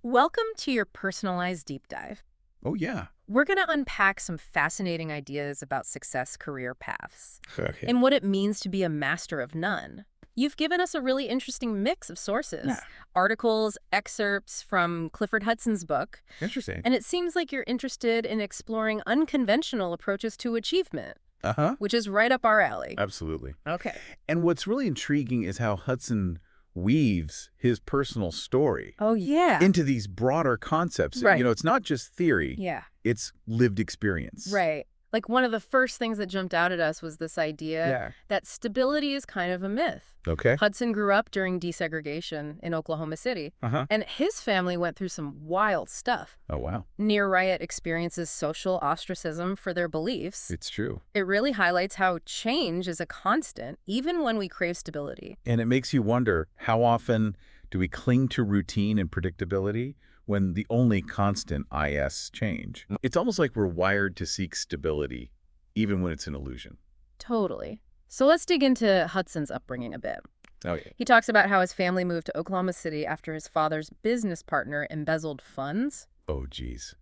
Welcome to your personalized deep dive. Oh, yeah. We're going to unpack some fascinating ideas about success career paths Okay. and what it means to be a master of none. You've given us a really interesting mix of Yeah. sources, articles, excerpts from Clifford Hudson's book, Interesting. and it seems like you're interested in exploring unconventional approaches to achievement, Uh-huh. which is right up our alley. Absolutely. Okay. And what's really intriguing is how Hudson weaves his personal story Oh, yeah. into these broader concepts. Right. It's not just theory, Yeah. it's lived experience. Right. Like one of the first things that jumped out at us was this idea Yeah. that stability is kind of a myth. Okay. Hudson grew up during desegregation in Oklahoma City, Uh-huh. and his family went through some wild stuff. Oh, wow. Near riot experiences social ostracism for their beliefs. It's true. It really highlights how change is a constant, even when we crave stability. And it makes you wonder, how often do we cling to routine and predictability when the only constant is change? It's almost like we're wired to seek stability, even when it's an illusion. Totally. So let's dig into Hudson's upbringing a bit. Okay. He talks about how his family moved to Oklahoma City after his father's business partner embezzled funds. Oh, geez.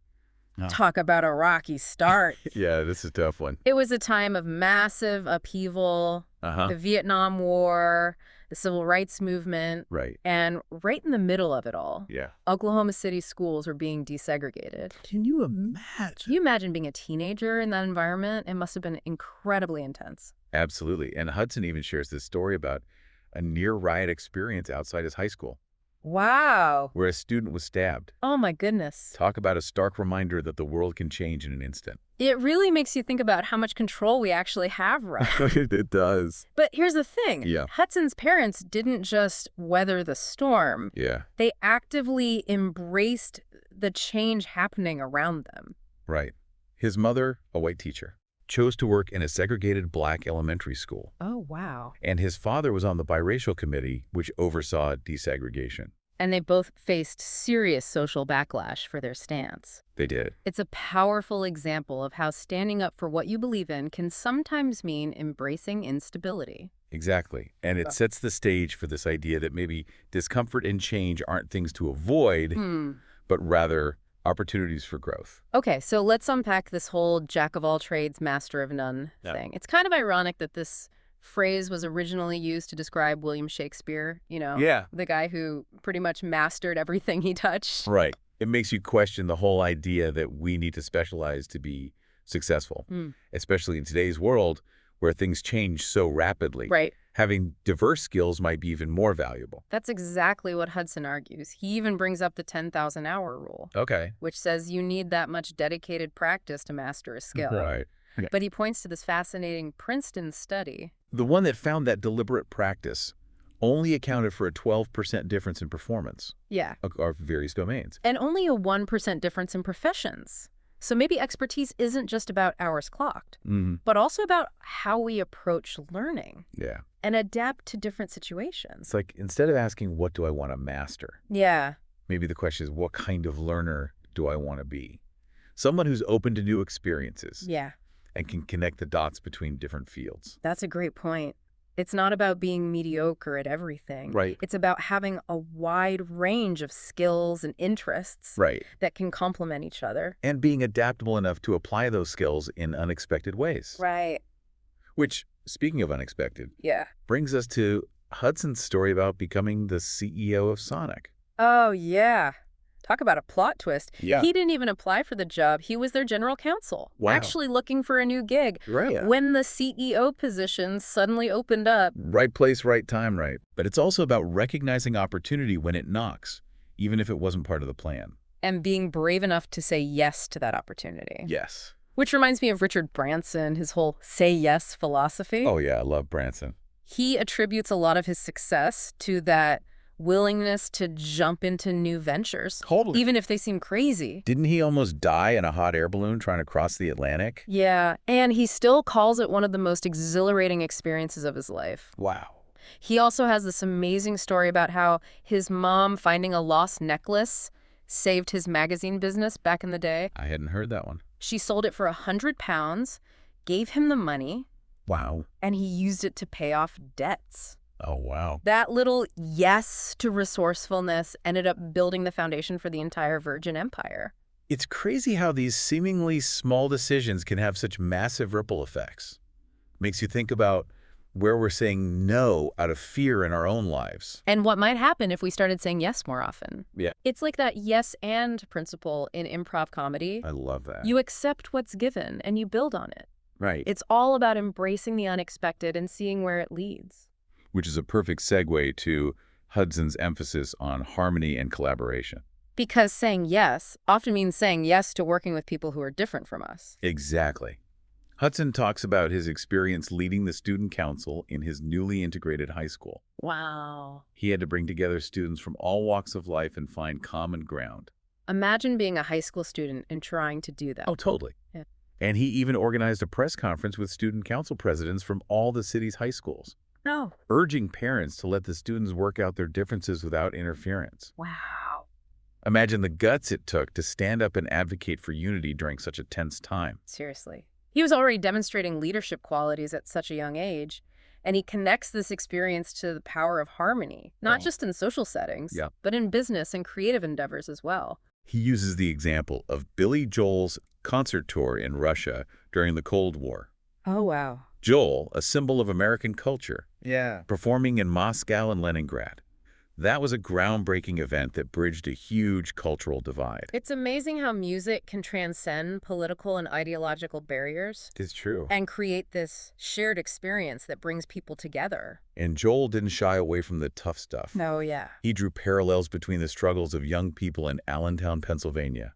Oh. Talk about a rocky start. Yeah, this is a tough one. It was a time of massive upheaval, Uh-huh. the Vietnam War, the Civil Rights Movement, Right. and right in the middle of it all, Yeah. Oklahoma City schools were being desegregated. Can you Can imagine? you imagine being a teenager in that environment? It must have been incredibly intense. Absolutely. And Hudson even shares this story about a near riot experience outside his high school, Wow. where a student was stabbed. Oh my goodness. Talk about a stark reminder that the world can change in an instant. It really makes you think about how much control we actually have, right? It does. But here's the thing. Yeah. Hudson's parents didn't just weather the storm. Yeah. They actively embraced the change happening around them. Right. His mother, a white teacher, chose to work in a segregated black elementary school. Oh, wow. And his father was on the biracial committee, which oversaw desegregation. And they both faced serious social backlash for their stance. They did. It's a powerful example of how standing up for what you believe in can sometimes mean embracing instability. Exactly. And it sets the stage for this idea that maybe discomfort and change aren't things to avoid, but rather opportunities for growth. Okay, so let's unpack this whole jack of all trades, master of none thing. It's kind of ironic that this phrase was originally used to describe William Shakespeare, Yeah. the guy who pretty much mastered everything he touched. Right. It makes you question the whole idea that we need to specialize to be successful, especially in today's world where things change so rapidly. Right. Having diverse skills might be even more valuable. That's exactly what Hudson argues. He even brings up the 10,000-hour rule, Okay. which says you need that much dedicated practice to master a skill. Right. But he points to this fascinating Princeton study. The one that found that deliberate practice only accounted for a 12% difference in performance Yeah. of various domains. And only a 1% difference in professions. So maybe expertise isn't just about hours clocked, but also about how we approach learning Yeah. and adapt to different situations. It's like, instead of asking, what do I want to master? Yeah. Maybe the question is, what kind of learner do I want to be? Someone who's open to new experiences Yeah. and can connect the dots between different fields. That's a great point. It's not about being mediocre at everything. Right. It's about having a wide range of skills and interests Right. that can complement each other. And being adaptable enough to apply those skills in unexpected ways. Right. Which, speaking of unexpected, Yeah. brings us to Hudson's story about becoming the CEO of Sonic. Oh, yeah. Talk about a plot twist. Yeah. He didn't even apply for the job. He was their general counsel, Wow. actually looking for a new gig. Right. When the CEO position suddenly opened up. Right place, right time, right. But it's also about recognizing opportunity when it knocks, even if it wasn't part of the plan. And being brave enough to say yes to that opportunity. Yes. Which reminds me of Richard Branson, his whole say yes philosophy. Oh, yeah, I love Branson. He attributes a lot of his success to that willingness to jump into new ventures, Totally. even if they seem crazy. Didn't he almost die in a hot air balloon trying to cross the Atlantic? Yeah, and he still calls it one of the most exhilarating experiences of his life. Wow. He also has this amazing story about how his mom finding a lost necklace saved his magazine business back in the day. I hadn't heard that one. She sold it for £100, gave him the money, Wow. and he used it to pay off debts. Oh, wow. That little yes to resourcefulness ended up building the foundation for the entire Virgin Empire. It's crazy how these seemingly small decisions can have such massive ripple effects. Makes you think about where we're saying no out of fear in our own lives. And what might happen if we started saying yes more often. Yeah. It's like that yes and principle in improv comedy. I love that. You accept what's given and you build on it. Right. It's all about embracing the unexpected and seeing where it leads. Which is a perfect segue to Hudson's emphasis on harmony and collaboration. Because saying yes often means saying yes to working with people who are different from us. Exactly. Hudson talks about his experience leading the student council in his newly integrated high school. Wow. He had to bring together students from all walks of life and find common ground. Imagine being a high school student and trying to do that. Oh, totally. Yeah. And he even organized a press conference with student council presidents from all the city's high schools, No. urging parents to let the students work out their differences without interference. Wow. Imagine the guts it took to stand up and advocate for unity during such a tense time. Seriously. He was already demonstrating leadership qualities at such a young age, and he connects this experience to the power of harmony, not just in social settings, but in business and creative endeavors as well. He uses the example of Billy Joel's concert tour in Russia during the Cold War. Oh, wow. Joel, a symbol of American culture, Yeah. performing in Moscow and Leningrad. That was a groundbreaking event that bridged a huge cultural divide. It's amazing how music can transcend political and ideological barriers It's true. and create this shared experience that brings people together. And Joel didn't shy away from the tough stuff. Oh, yeah. He drew parallels between the struggles of young people in Allentown, Pennsylvania,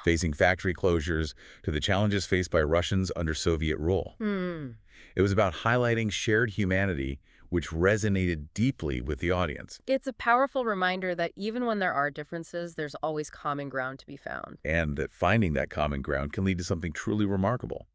facing factory closures, to the challenges faced by Russians under Soviet rule. It was about highlighting shared humanity, which resonated deeply with the audience. It's a powerful reminder that even when there are differences, there's always common ground to be found. And that finding that common ground can lead to something truly remarkable.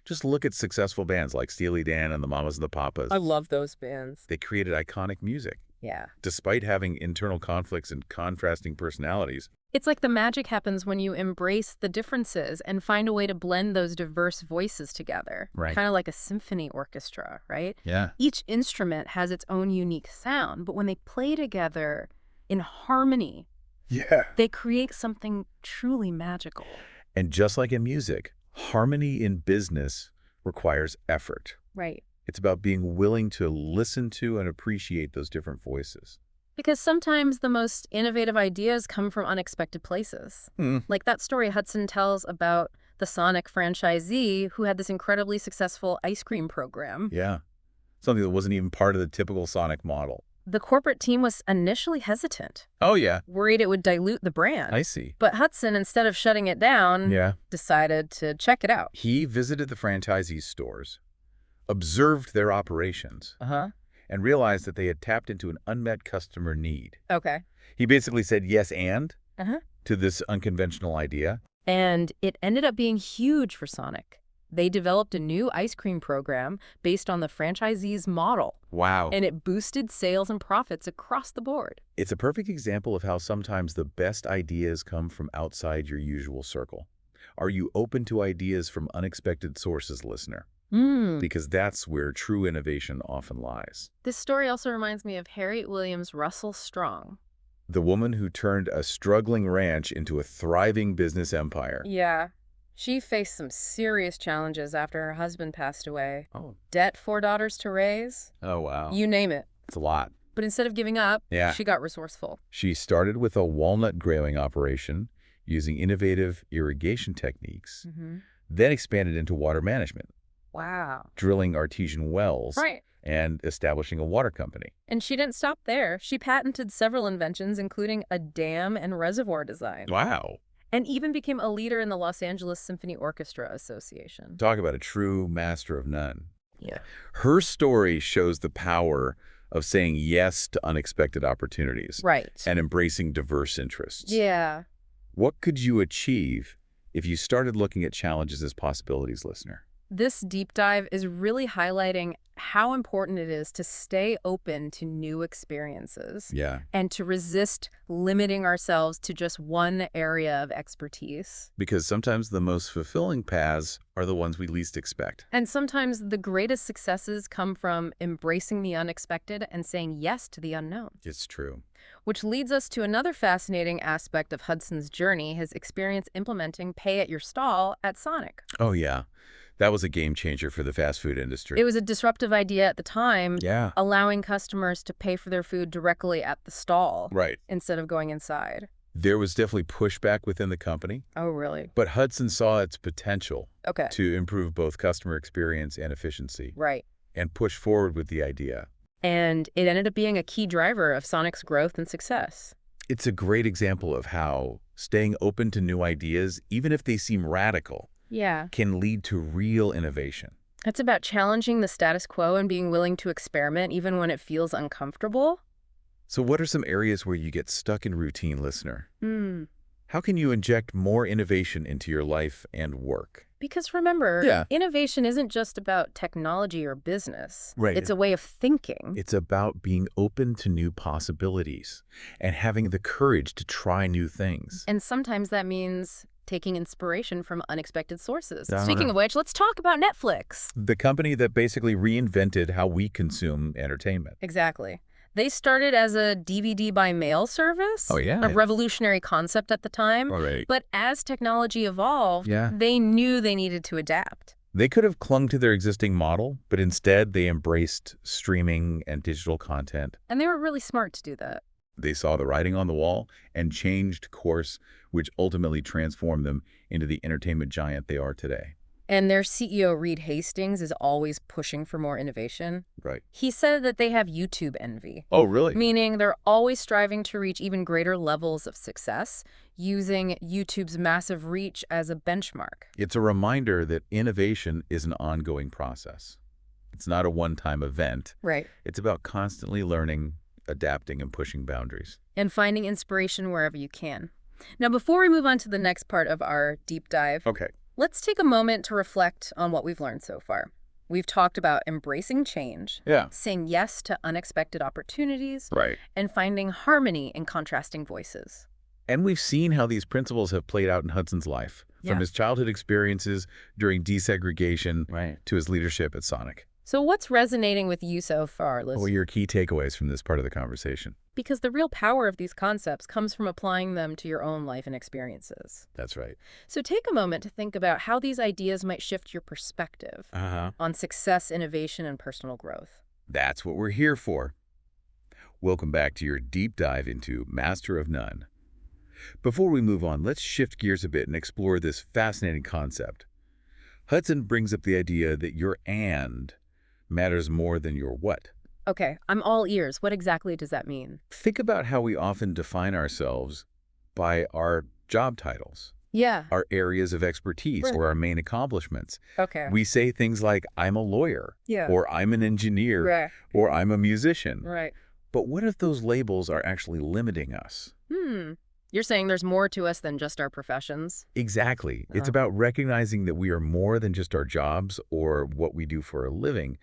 Just look at successful bands like Steely Dan and the Mamas and the Papas. I love those bands. They created iconic music. Yeah. Despite having internal conflicts and contrasting personalities, It's like the magic happens when you embrace the differences and find a way to blend those diverse voices together. Right. Kind of like a symphony orchestra, right? yeah, Each instrument has its own unique sound, but when they play together in harmony, they create something truly magical. And just like in music, harmony in business requires effort. Right. It's about being willing to listen to and appreciate those different voices. Because sometimes the most innovative ideas come from unexpected places. Like that story Hudson tells about the Sonic franchisee who had this incredibly successful ice cream program. Yeah. Something that wasn't even part of the typical Sonic model. The corporate team was initially hesitant, Oh, yeah. worried it would dilute the brand. I see. But Hudson, instead of shutting it down, decided to check it out. He visited the franchisees' stores, observed their operations, and realized that they had tapped into an unmet customer need. Okay. He basically said yes and Uh-huh. to this unconventional idea. And it ended up being huge for Sonic. They developed a new ice cream program based on the franchisee's model, Wow. and it boosted sales and profits across the board. It's a perfect example of how sometimes the best ideas come from outside your usual circle. Are you open to ideas from unexpected sources, listener? Because that's where true innovation often lies. This story also reminds me of Harriet Williams Russell Strong. The woman who turned a struggling ranch into a thriving business empire. Yeah. She faced some serious challenges after her husband passed away. Oh. Debt, 4 daughters to raise. Oh, wow. You name it. It's a lot. But instead of giving up, Yeah. she got resourceful. She started with a walnut growing operation using innovative irrigation techniques, then expanded into water management, Wow. drilling artesian wells, Right. and establishing a water company. And she didn't stop there. She patented several inventions, including a dam and reservoir design. Wow. And even became a leader in the Los Angeles Symphony Orchestra Association. Talk about a true master of none. Yeah. Her story shows the power of saying yes to unexpected opportunities Right. and embracing diverse interests. Yeah. What could you achieve if you started looking at challenges as possibilities, listener? This deep dive is really highlighting how important it is to stay open to new experiences Yeah. and to resist limiting ourselves to just one area of expertise. Because sometimes the most fulfilling paths are the ones we least expect. And sometimes the greatest successes come from embracing the unexpected and saying yes to the unknown. It's true. Which leads us to another fascinating aspect of Hudson's journey, his experience implementing pay at your stall at Sonic. Oh, yeah. That was a game changer for the fast food industry. It was a disruptive idea at the time, Yeah. allowing customers to pay for their food directly at the stall Right. instead of going inside. There was definitely pushback within the company, Oh, really? but Hudson saw its potential Okay. to improve both customer experience and efficiency Right. and push forward with the idea. And it ended up being a key driver of Sonic's growth and success. It's a great example of how staying open to new ideas, even if they seem radical, Yeah. can lead to real innovation. It's about challenging the status quo and being willing to experiment even when it feels uncomfortable. So what are some areas where you get stuck in routine, listener? Hmm. How can you inject more innovation into your life and work? Because remember, Yeah. innovation isn't just about technology or business. Right. It's a way of thinking. It's about being open to new possibilities and having the courage to try new things. And sometimes that means taking inspiration from unexpected sources. I don't Speaking know. of which, let's talk about Netflix. The company that basically reinvented how we consume entertainment. Exactly. They started as a DVD by mail service. Oh, yeah. A revolutionary concept at the time. All right. But as technology evolved, Yeah. they knew they needed to adapt. They could have clung to their existing model, but instead they embraced streaming and digital content. And they were really smart to do that. They saw the writing on the wall and changed course, which ultimately transformed them into the entertainment giant they are today. And their CEO, Reed Hastings, is always pushing for more innovation. Right. He said that they have YouTube envy, Oh, really? meaning they're always striving to reach even greater levels of success, using YouTube's massive reach as a benchmark. It's a reminder that innovation is an ongoing process. It's not a one-time event. Right. It's about constantly learning, adapting, and pushing boundaries. And finding inspiration wherever you can. Now, before we move on to the next part of our deep dive, Okay. let's take a moment to reflect on what we've learned so far. We've talked about embracing change, Yeah. saying yes to unexpected opportunities, Right. and finding harmony in contrasting voices. And we've seen how these principles have played out in Hudson's life, Yeah. from his childhood experiences during desegregation to his leadership at Sonic. So what's resonating with you so far, What Liz? were your key takeaways from this part of the conversation? Because the real power of these concepts comes from applying them to your own life and experiences. That's right. So take a moment to think about how these ideas might shift your perspective on success, innovation, and personal growth. That's what we're here for. Welcome back to your deep dive into Master of None. Before we move on, let's shift gears a bit and explore this fascinating concept. Hudson brings up the idea that your and matters more than your what. Okay, I'm all ears. What exactly does that mean? Think about how we often define ourselves by our job titles, Yeah. our areas of expertise, Right. or our main accomplishments. Okay. We say things like, I'm a lawyer, Yeah. or I'm an engineer, Right. or I'm a musician. Right. But what if those labels are actually limiting us? You're saying there's more to us than just our professions? Exactly. It's Oh. about recognizing that we are more than just our jobs or what we do for a living.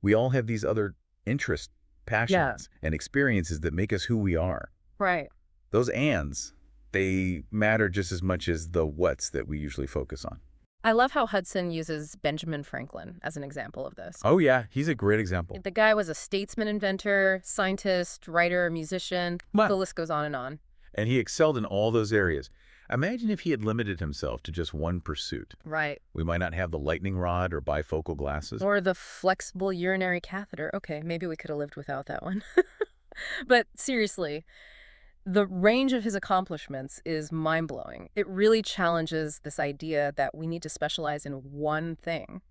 We all have these other interests, passions, and experiences that make us who we are. Right. Those ands, they matter just as much as the whats that we usually focus on. I love how Hudson uses Benjamin Franklin as an example of this. Oh, yeah. He's a great example. The guy was a statesman, inventor, scientist, writer, musician. Wow. The list goes on and on. And he excelled in all those areas. Imagine if he had limited himself to just one pursuit. Right. We might not have the lightning rod or bifocal glasses. Or the flexible urinary catheter. Okay, maybe we could have lived without that one. But seriously, the range of his accomplishments is mind-blowing. It really challenges this idea that we need to specialize in one thing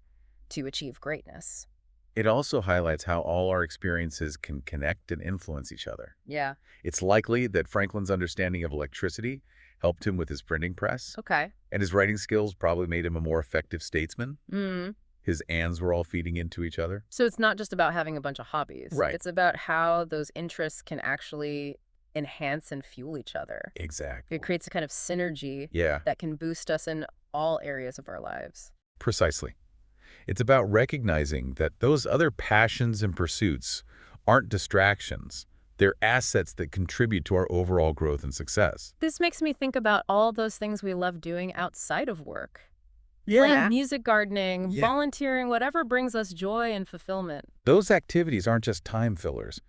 to achieve greatness. It also highlights how all our experiences can connect and influence each other. Yeah. It's likely that Franklin's understanding of electricity helped him with his printing press, Okay. and his writing skills probably made him a more effective statesman. Mm. His ands were all feeding into each other. So it's not just about having a bunch of hobbies. Right. It's about how those interests can actually enhance and fuel each other. Exactly. It creates a kind of synergy Yeah, that can boost us in all areas of our lives. precisely. It's about recognizing that those other passions and pursuits aren't distractions. They're assets that contribute to our overall growth and success. This makes me think about all those things we love doing outside of work. Yeah. Playing music, gardening, Yeah. volunteering, whatever brings us joy and fulfillment. Those activities aren't just time fillers.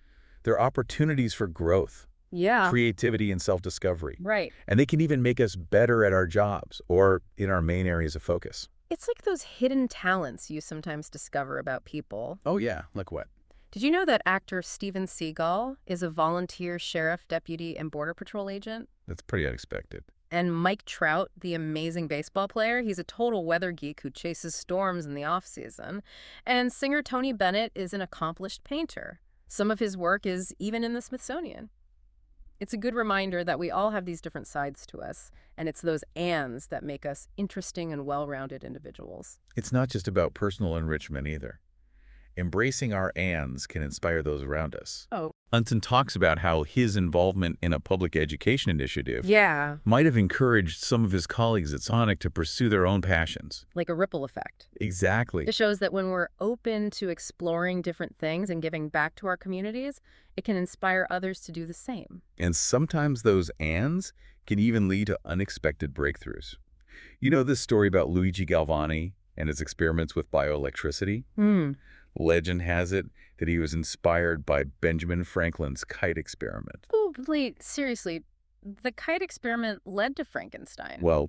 They're opportunities for growth, Yeah, creativity, and self-discovery. right. And they can even make us better at our jobs or in our main areas of focus. It's like those hidden talents you sometimes discover about people. Oh, yeah. Like what? Did you know that actor Steven Seagal is a volunteer sheriff, deputy, and border patrol agent? That's pretty unexpected. And Mike Trout, the amazing baseball player, he's a total weather geek who chases storms in the off-season. And singer Tony Bennett is an accomplished painter. Some of his work is even in the Smithsonian. It's a good reminder that we all have these different sides to us, and it's those ands that make us interesting and well-rounded individuals. It's not just about personal enrichment either. Embracing our ands can inspire those around us. Oh. Hudson talks about how his involvement in a public education initiative Yeah, might have encouraged some of his colleagues at Sonic to pursue their own passions. like a ripple effect. Exactly. It shows that when we're open to exploring different things and giving back to our communities, it can inspire others to do the same. And sometimes those ands can even lead to unexpected breakthroughs. You know this story about Luigi Galvani and his experiments with bioelectricity? Legend has it that he was inspired by Benjamin Franklin's kite experiment. Oh, wait, seriously, the kite experiment led to Frankenstein. Well,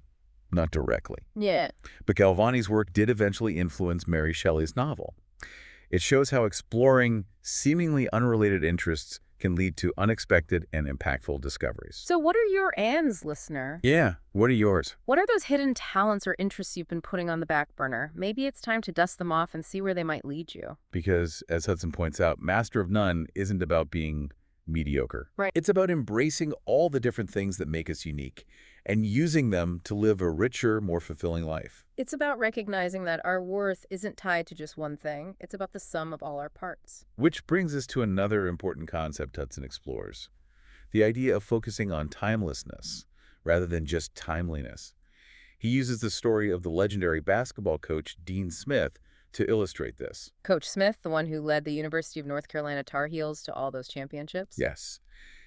not directly. Yeah. But Galvani's work did eventually influence Mary Shelley's novel. It shows how exploring seemingly unrelated interests can lead to unexpected and impactful discoveries. So what are your ands, listener? Yeah, what are yours? What are those hidden talents or interests you've been putting on the back burner? Maybe it's time to dust them off and see where they might lead you. Because, as Hudson points out, master of none isn't about being mediocre. Right. It's about embracing all the different things that make us unique and using them to live a richer, more fulfilling life. It's about recognizing that our worth isn't tied to just one thing. It's about the sum of all our parts. Which brings us to another important concept Hudson explores, the idea of focusing on timelessness rather than just timeliness. He uses the story of the legendary basketball coach Dean Smith to illustrate this. Coach Smith, the one who led the University of North Carolina Tar Heels to all those championships? Yes.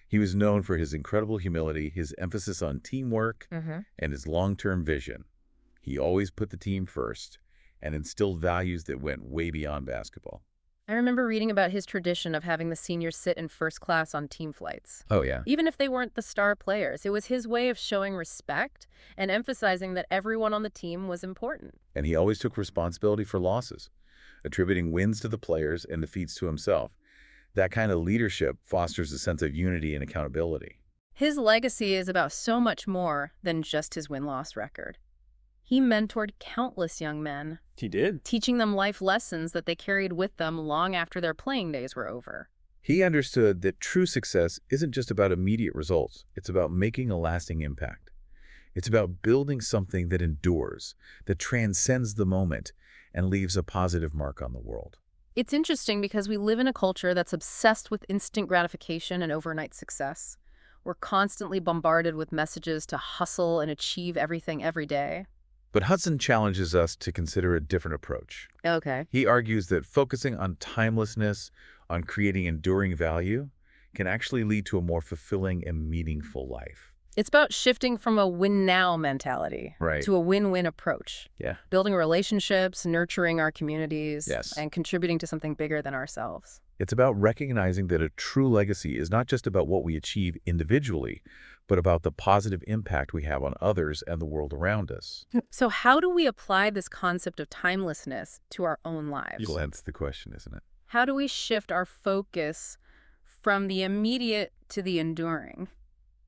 He was known for his incredible humility, his emphasis on teamwork, and his long-term vision. He always put the team first and instilled values that went way beyond basketball. I remember reading about his tradition of having the seniors sit in first class on team flights. Oh, yeah. Even if they weren't the star players, it was his way of showing respect and emphasizing that everyone on the team was important. And he always took responsibility for losses, attributing wins to the players and defeats to himself. That kind of leadership fosters a sense of unity and accountability. His legacy is about so much more than just his win-loss record. He mentored countless young men. He did. Teaching them life lessons that they carried with them long after their playing days were over. He understood that true success isn't just about immediate results. It's about making a lasting impact. It's about building something that endures, that transcends the moment, and leaves a positive mark on the world. It's interesting because we live in a culture that's obsessed with instant gratification and overnight success. We're constantly bombarded with messages to hustle and achieve everything every day. But Hudson challenges us to consider a different approach. Okay. He argues that focusing on timelessness, on creating enduring value, can actually lead to a more fulfilling and meaningful life. It's about shifting from a win-now mentality to a win-win approach. Yeah. Building relationships, nurturing our communities, Yes. and contributing to something bigger than ourselves. It's about recognizing that a true legacy is not just about what we achieve individually, but about the positive impact we have on others and the world around us. So how do we apply this concept of timelessness to our own lives? Well, that's the question, isn't it? How do we shift our focus from the immediate to the enduring?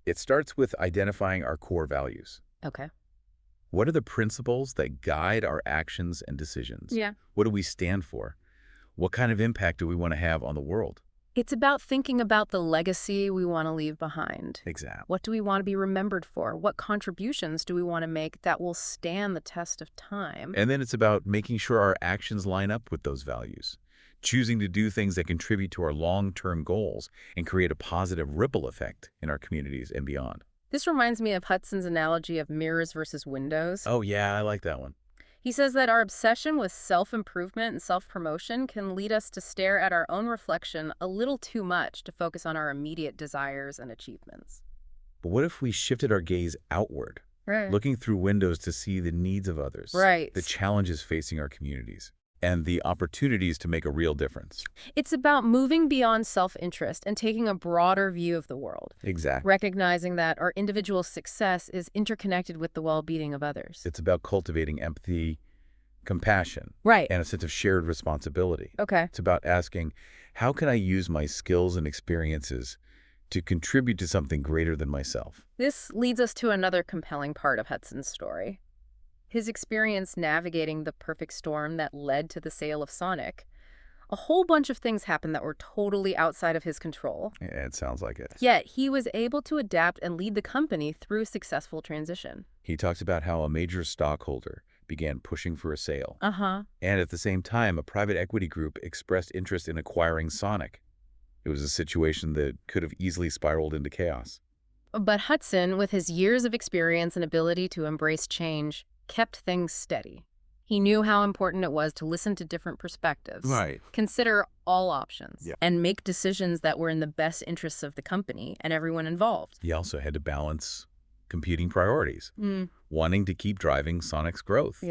It starts with identifying our core values. Okay. What are the principles that guide our actions and decisions? Yeah. What do we stand for? What kind of impact do we want to have on the world? It's about thinking about the legacy we want to leave behind. Exactly. What do we want to be remembered for? What contributions do we want to make that will stand the test of time? And then it's about making sure our actions line up with those values, choosing to do things that contribute to our long-term goals and create a positive ripple effect in our communities and beyond. This reminds me of Hudson's analogy of mirrors versus windows. Oh, yeah, I like that one. He says that our obsession with self-improvement and self-promotion can lead us to stare at our own reflection a little too much to focus on our immediate desires and achievements. But what if we shifted our gaze outward, Right. looking through windows to see the needs of others, Right. the challenges facing our communities, and the opportunities to make a real difference? It's about moving beyond self-interest and taking a broader view of the world, Exactly. recognizing that our individual success is interconnected with the well-being of others. It's about cultivating empathy, compassion, Right. and a sense of shared responsibility. Okay. It's about asking, how can I use my skills and experiences to contribute to something greater than myself? This leads us to another compelling part of Hudson's story. His experience navigating the perfect storm that led to the sale of Sonic. A whole bunch of things happened that were totally outside of his control. Yeah, it sounds like it. Yet, he was able to adapt and lead the company through a successful transition. He talks about how a major stockholder began pushing for a sale. Uh-huh. And at the same time, a private equity group expressed interest in acquiring Sonic. It was a situation that could have easily spiraled into chaos. But Hudson, with his years of experience and ability to embrace change, kept things steady. He knew how important it was to listen to different perspectives, consider all options, and make decisions that were in the best interests of the company and everyone involved. He also had to balance competing priorities, wanting to keep driving Sonic's growth,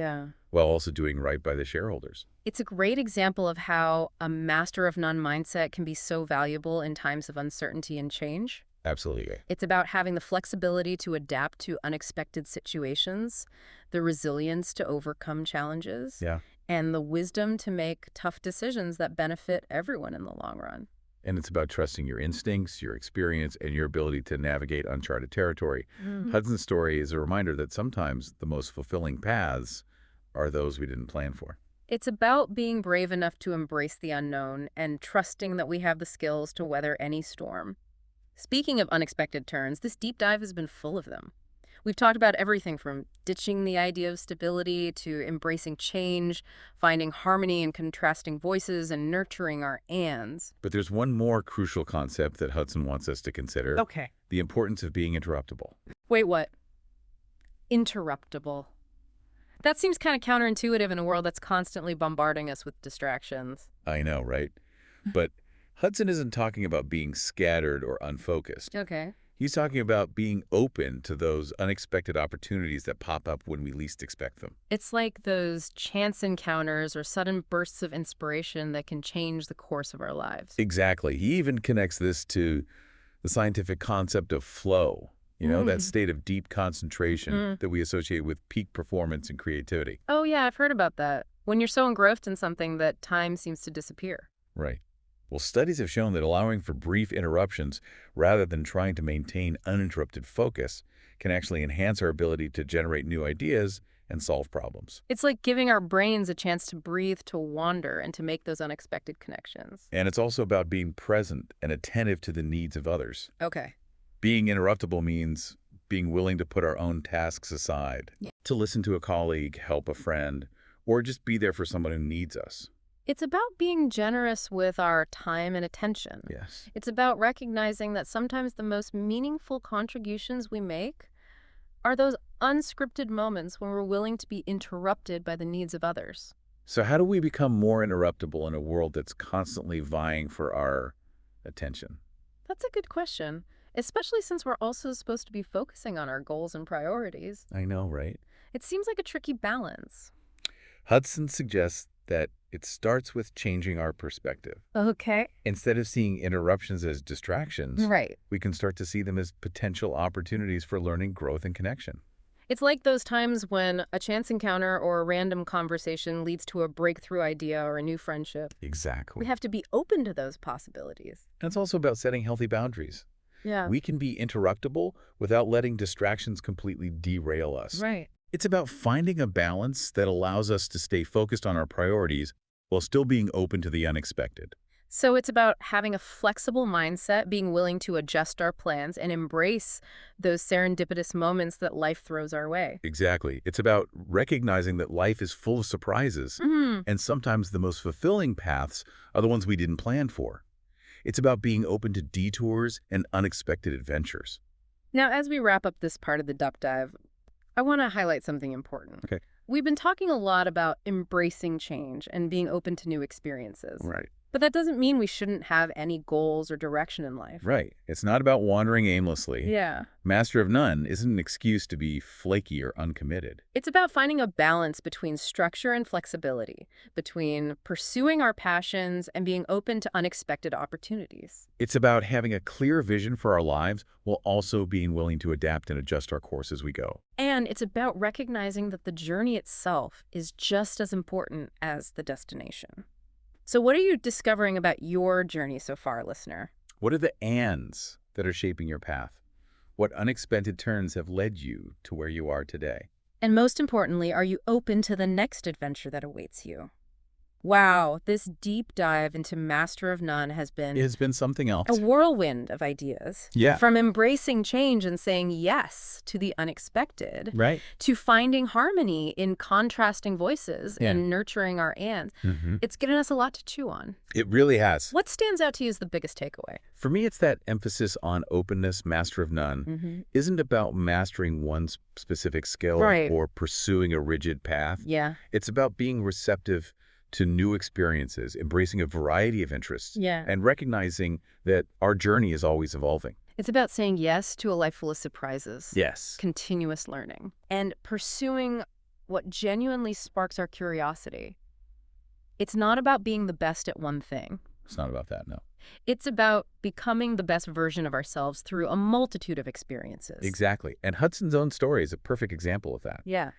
while also doing right by the shareholders. It's a great example of how a master of none mindset can be so valuable in times of uncertainty and change. Absolutely. It's about having the flexibility to adapt to unexpected situations, the resilience to overcome challenges, and the wisdom to make tough decisions that benefit everyone in the long run. And it's about trusting your instincts, your experience, and your ability to navigate uncharted territory. Hudson's story is a reminder that sometimes the most fulfilling paths are those we didn't plan for. It's about being brave enough to embrace the unknown and trusting that we have the skills to weather any storm. Speaking of unexpected turns, this deep dive has been full of them. We've talked about everything from ditching the idea of stability to embracing change, finding harmony in contrasting voices, and nurturing our ands. But there's one more crucial concept that Hudson wants us to consider. Okay. The importance of being interruptible. Wait, what? Interruptible. That seems kind of counterintuitive in a world that's constantly bombarding us with distractions. I know, right? But Hudson isn't talking about being scattered or unfocused. Okay. He's talking about being open to those unexpected opportunities that pop up when we least expect them. It's like those chance encounters or sudden bursts of inspiration that can change the course of our lives. Exactly. He even connects this to the scientific concept of flow, that state of deep concentration that we associate with peak performance and creativity. Oh, yeah, I've heard about that. When you're so engrossed in something that time seems to disappear. Right. Well, studies have shown that allowing for brief interruptions rather than trying to maintain uninterrupted focus can actually enhance our ability to generate new ideas and solve problems. It's like giving our brains a chance to breathe, to wander, and to make those unexpected connections. And it's also about being present and attentive to the needs of others. Okay. Being interruptible means being willing to put our own tasks aside, to listen to a colleague, help a friend, or just be there for someone who needs us. It's about being generous with our time and attention. Yes. It's about recognizing that sometimes the most meaningful contributions we make are those unscripted moments when we're willing to be interrupted by the needs of others. So how do we become more interruptible in a world that's constantly vying for our attention? That's a good question, especially since we're also supposed to be focusing on our goals and priorities. I know, right? It seems like a tricky balance. Hudson suggests that it starts with changing our perspective. Okay. Instead of seeing interruptions as distractions, Right. we can start to see them as potential opportunities for learning, growth, and connection. It's like those times when a chance encounter or a random conversation leads to a breakthrough idea or a new friendship. Exactly. We have to be open to those possibilities. And it's also about setting healthy boundaries. Yeah. We can be interruptible without letting distractions completely derail us. Right. It's about finding a balance that allows us to stay focused on our priorities while still being open to the unexpected. So it's about having a flexible mindset, being willing to adjust our plans and embrace those serendipitous moments that life throws our way. Exactly. It's about recognizing that life is full of surprises, and sometimes the most fulfilling paths are the ones we didn't plan for. It's about being open to detours and unexpected adventures. Now, as we wrap up this part of the deep dive, I want to highlight something important. Okay. We've been talking a lot about embracing change and being open to new experiences. Right. But that doesn't mean we shouldn't have any goals or direction in life. Right. It's not about wandering aimlessly. Yeah. Master of none isn't an excuse to be flaky or uncommitted. It's about finding a balance between structure and flexibility, between pursuing our passions and being open to unexpected opportunities. It's about having a clear vision for our lives while also being willing to adapt and adjust our course as we go. And it's about recognizing that the journey itself is just as important as the destination. So what are you discovering about your journey so far, listener? What are the ands that are shaping your path? What unexpected turns have led you to where you are today? And most importantly, are you open to the next adventure that awaits you? Wow, this deep dive into Master of None has been It has been something else. a whirlwind of ideas. Yeah. From embracing change and saying yes to the unexpected, Right. to finding harmony in contrasting voices Yeah. and nurturing our ands. It's given us a lot to chew on. It really has. What stands out to you as the biggest takeaway? For me, it's that emphasis on openness. Master of none isn't about mastering one specific skill Right. or pursuing a rigid path. Yeah. It's about being receptive to new experiences, embracing a variety of interests, Yeah. and recognizing that our journey is always evolving. It's about saying yes to a life full of surprises. Yes. Continuous learning, and pursuing what genuinely sparks our curiosity. It's not about being the best at one thing. It's not about that, no. It's about becoming the best version of ourselves through a multitude of experiences. Exactly. And Hudson's own story is a perfect example of that. Yeah.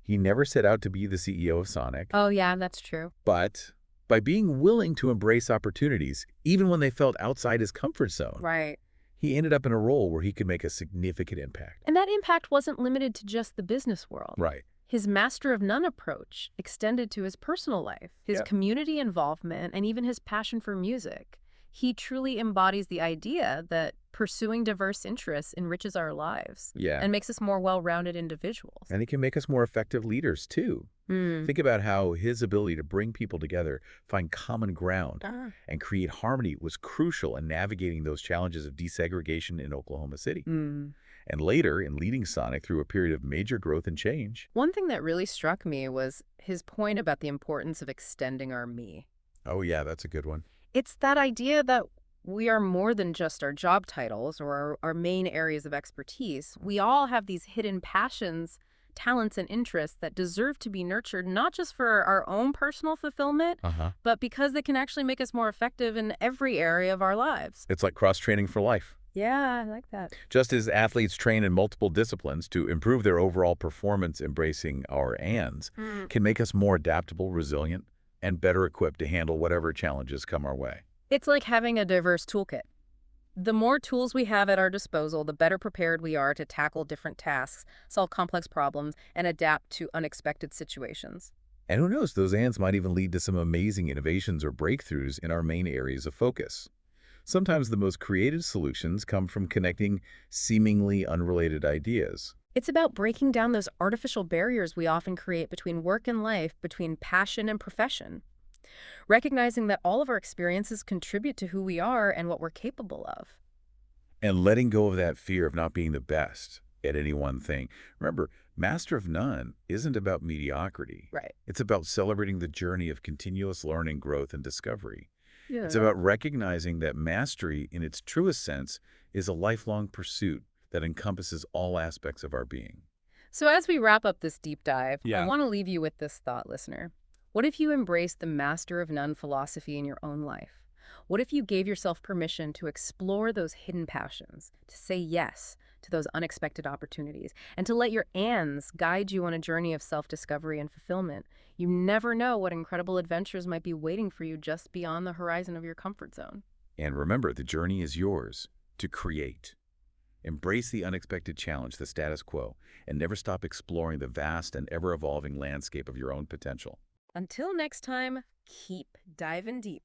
He never set out to be the CEO of Sonic, Oh, yeah, that's true. but by being willing to embrace opportunities, even when they felt outside his comfort zone, Right. he ended up in a role where he could make a significant impact. And that impact wasn't limited to just the business world. Right. His Master of None approach extended to his personal life, his Yep. community involvement, and even his passion for music. He truly embodies the idea that pursuing diverse interests enriches our lives Yeah. and makes us more well-rounded individuals. And he can make us more effective leaders, too. Think about how his ability to bring people together, find common ground, Ah. and create harmony was crucial in navigating those challenges of desegregation in Oklahoma City. And later, in leading Sonic through a period of major growth and change. One thing that really struck me was his point about the importance of extending our me. Oh, yeah, that's a good one. It's that idea that we are more than just our job titles or our main areas of expertise. We all have these hidden passions, talents, and interests that deserve to be nurtured, not just for our own personal fulfillment, but because they can actually make us more effective in every area of our lives. It's like cross-training for life. Yeah, I like that. Just as athletes train in multiple disciplines to improve their overall performance, embracing our ands can make us more adaptable, resilient, and better equipped to handle whatever challenges come our way. It's like having a diverse toolkit. The more tools we have at our disposal, the better prepared we are to tackle different tasks, solve complex problems, and adapt to unexpected situations. And who knows, those ands might even lead to some amazing innovations or breakthroughs in our main areas of focus. Sometimes the most creative solutions come from connecting seemingly unrelated ideas. It's about breaking down those artificial barriers we often create between work and life, between passion and profession. Recognizing that all of our experiences contribute to who we are and what we're capable of. And letting go of that fear of not being the best at any one thing. Remember, Master of None isn't about mediocrity. Right. It's about celebrating the journey of continuous learning, growth, and discovery. Yeah. It's about recognizing that mastery, in its truest sense, is a lifelong pursuit that encompasses all aspects of our being. So as we wrap up this deep dive, Yeah. I want to leave you with this thought, listener. What if you embraced the Master of None philosophy in your own life? What if you gave yourself permission to explore those hidden passions, to say yes to those unexpected opportunities, and to let your ands guide you on a journey of self-discovery and fulfillment? You never know what incredible adventures might be waiting for you just beyond the horizon of your comfort zone. And remember, the journey is yours to create. Embrace the unexpected challenge, the status quo, and never stop exploring the vast and ever-evolving landscape of your own potential. Until next time, keep diving deep.